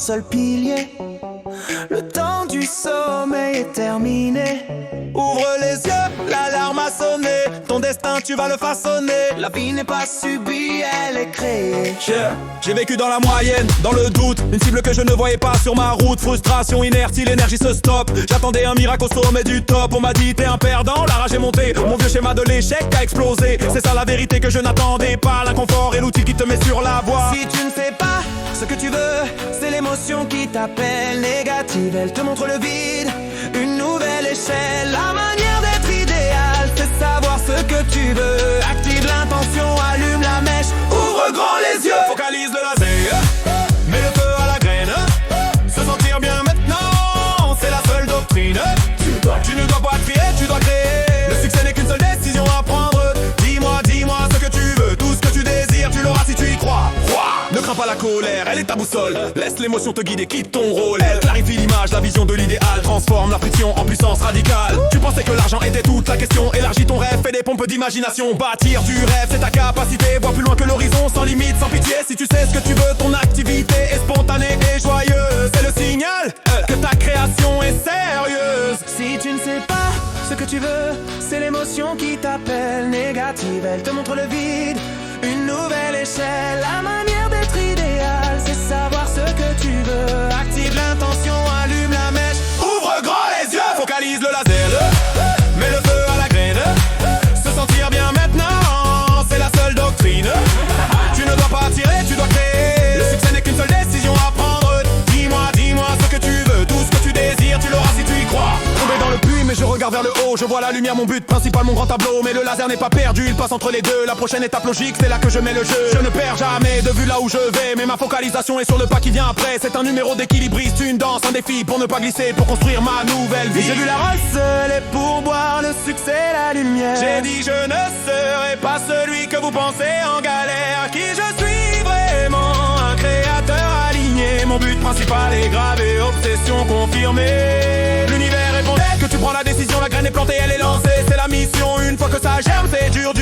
seul pilier. Le temps du sommeil est terminé. Ouvre les yeux, l'alarme a sonné. Ton destin tu vas le façonner. La vie n'est pas subie, elle est créée. J'ai vécu dans la moyenne, dans le doute. Une cible que je ne voyais pas sur ma route. Frustration, inertie, l'énergie se stoppe. J'attendais un miracle au sommet du top. On m'a dit t'es un perdant, la rage est montée. Mon vieux schéma de l'échec a explosé. C'est ça la vérité que je n'attendais pas. L'inconfort est l'outil qui te met sur la voie. Si tu ne sais pas ce que tu veux, c'est l'émotion qui t'appelle. Négative, elle te montre le vide. Une nouvelle échelle, la manière d'être idéal, c'est savoir ce que tu veux. Active l'intention, allume la mèche, ouvre grand les yeux. Focalise le laser, mets le feu à la graine. Se sentir bien maintenant, c'est la seule doctrine. Tu ne dois pas crier, tu dois créer. Le succès n'est qu'une seule décision à prendre. Dis-moi ce que tu veux. Tout ce que tu désires, tu l'auras si tu y crois. Ne crains pas la colère, elle est ta boussole. Laisse l'émotion te guider, quitte ton rôle. Elle clarifie l'image, la vision de l'idéal. Transforme la friction en puissance radicale. Tu pensais que l'argent était toute la question. Élargis ton rêve, fais des pompes d'imagination. Bâtir du rêve, c'est ta capacité. Vois plus loin que l'horizon, sans limite, sans pitié. Si tu sais ce que tu veux, ton activité est spontanée et joyeuse. C'est le signal que ta création est sérieuse. Si tu ne sais pas ce que tu veux, c'est l'émotion qui t'appelle. Négative, elle te montre le vide. Une nouvelle échelle, la manière d'être idéal, c'est savoir ce que tu veux. Active l'intention, allume la mèche, ouvre grand les yeux. Focalise le laser, mets le feu à la graine. Se sentir bien maintenant, c'est la seule doctrine. Tu ne dois pas tirer, tu dois créer. Le succès n'est qu'une seule décision à prendre. Dis-moi ce que tu veux. Tout ce que tu désires, tu l'auras si tu y crois. Tombé dans le puits, mais je regarde vers le haut. Je vois la lumière, mon but principal, mon grand tableau. Mais le laser n'est pas perdu, il passe entre les deux. La prochaine étape logique, c'est là que je mets le jeu. Je ne perds jamais de vue là où je vais. Mais ma focalisation est sur le pas qui vient après. C'est un numéro d'équilibriste, une danse, un défi pour ne pas glisser, pour construire ma nouvelle vie. J'ai vu la Rolls, les pourboires, le succès, la lumière. J'ai dit je ne serai pas celui que vous pensez en galère. Qui je suis vraiment, un créateur aligné. Mon but principal est gravé, obsession confirmée. L'univers répondait que tu prends la décision, la graine est plantée, elle est lancée. C'est la mission, une fois que ça germe, c'est dur